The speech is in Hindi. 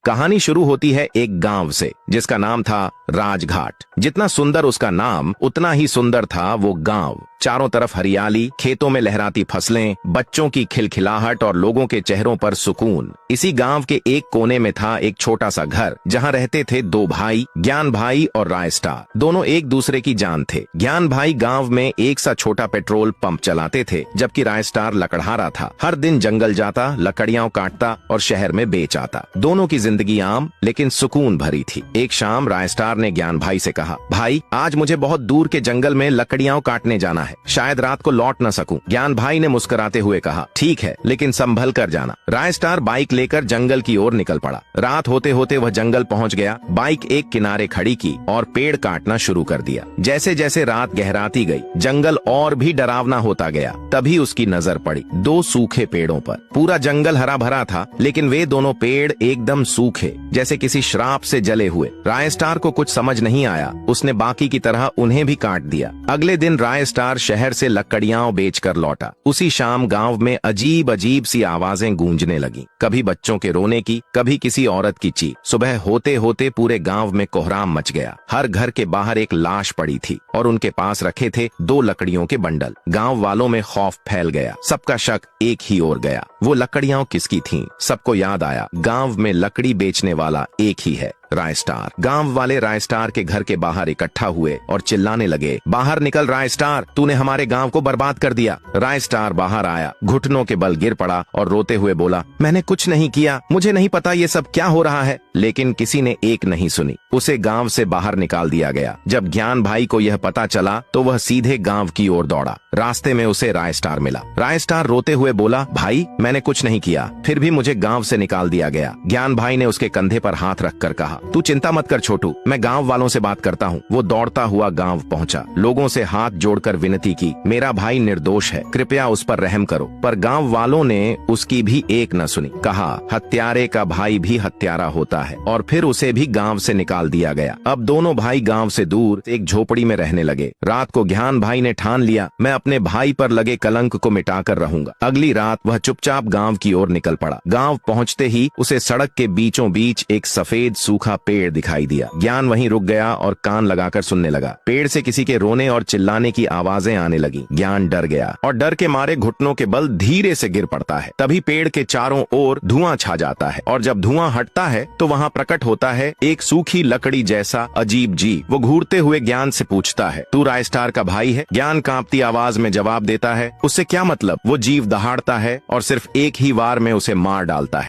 कहानी शुरू होती है एक गांव से जिसका नाम था राजघाट। जितना सुंदर उसका नाम उतना ही सुंदर था वो गांव। चारों तरफ हरियाली, खेतों में लहराती फसलें, बच्चों की खिलखिलाहट और लोगों के चेहरों पर सुकून। इसी गांव के एक कोने में था एक छोटा सा घर जहां रहते थे दो भाई, ज्ञान भाई और राय स्टार। दोनों एक दूसरे की जान थे। ज्ञान भाई गांव में एक सा छोटा पेट्रोल पंप चलाते थे, जबकि राय स्टार लकड़हारा था। हर दिन जंगल जाता, लकड़ियां काटता और शहर में बेच आता। दोनों की जिंदगी आम लेकिन सुकून भरी थी। एक शाम राय स्टार ने ज्ञान भाई से कहा, भाई आज मुझे बहुत दूर के जंगल में लकड़ियां काटने जाना है, शायद रात को लौट न सकूं। ज्ञान भाई ने मुस्कुराते हुए कहा, ठीक है, लेकिन संभल कर जाना। राय स्टार बाइक लेकर जंगल की ओर निकल पड़ा। रात होते होते वह जंगल पहुंच गया। बाइक एक किनारे खड़ी की और पेड़ काटना शुरू कर दिया। जैसे जैसे रात गहराती गई, जंगल और भी डरावना होता गया। तभी उसकी नजर पड़ी दो सूखे पेड़ों पर। पूरा जंगल हरा भरा था, लेकिन वे दोनों पेड़ एकदम सूखे, जैसे किसी श्राप से जले हुए। राय स्टार को कुछ समझ नहीं आया। उसने बाकी की तरह उन्हें भी काट दिया। अगले दिन राय स्टार शहर से लकड़ियां बेचकर लौटा। उसी शाम गांव में अजीब अजीब सी आवाजें गूंजने लगीं। कभी बच्चों के रोने की, कभी किसी औरत की चीख। सुबह होते होते पूरे गांव में कोहराम मच गया। हर घर के बाहर एक लाश पड़ी थी और उनके पास रखे थे दो लकड़ियों के बंडल। गांव वालों में खौफ फैल गया। सबका शक एक ही ओर गया। वो लकड़ियां किसकी थीं? सबको याद आया, गांव में लकड़ी बेचने वाला एक ही है, राय स्टार। गांव वाले राय स्टार के घर के बाहर इकट्ठा हुए और चिल्लाने लगे, बाहर निकल राय स्टार, तूने हमारे गांव को बर्बाद कर दिया। राय स्टार बाहर आया, घुटनों के बल गिर पड़ा और रोते हुए बोला, मैंने कुछ नहीं किया, मुझे नहीं पता ये सब क्या हो रहा है। लेकिन किसी ने एक नहीं सुनी। उसे गांव से बाहर निकाल दिया गया। जब ज्ञान भाई को यह पता चला तो वह सीधे गांव की ओर दौड़ा। रास्ते में उसे राय स्टार मिला। राय स्टार रोते हुए बोला, भाई मैंने कुछ नहीं किया, फिर भी मुझे गांव से निकाल दिया गया। ज्ञान भाई ने उसके कंधे पर हाथ रखकर कहा, तू चिंता मत कर छोटू, मैं गांव वालों से बात करता हूँ। वो दौड़ता हुआ गांव पहुंचा। लोगों से हाथ जोड़कर विनती की, मेरा भाई निर्दोष है, कृपया उस पर रहम करो। पर गांव वालों ने उसकी भी एक न सुनी। कहा, हत्यारे का भाई भी हत्यारा होता है। और फिर उसे भी गांव से निकाल दिया गया। अब दोनों भाई गांव से दूर एक झोपड़ी में रहने लगे। रात को ज्ञान भाई ने ठान लिया, मैं अपने भाई पर लगे कलंक को मिटाकर रहूंगा। अगली रात वह चुपचाप गांव की ओर निकल पड़ा। गांव पहुंचते ही उसे सड़क के बीचों बीच एक सफेद सूखा पेड़ दिखाई दिया। ज्ञान वहीं रुक गया और कान लगाकर सुनने लगा। पेड़ से किसी के रोने और चिल्लाने की आवाजें आने लगी। ज्ञान डर गया और डर के मारे घुटनों के बल धीरे से गिर पड़ता है। तभी पेड़ के चारों ओर धुआं छा जाता है और जब धुआं हटता है तो वहां प्रकट होता है एक सूखी लकड़ी जैसा अजीब जीव। वो घूरते हुए ज्ञान से पूछता है, तू राय स्टार का भाई है? ज्ञान कांपती आवाज में जवाब देता है, उससे क्या मतलब? वो जीव दहाड़ता है और सिर्फ एक ही वार में उसे मार डालता है।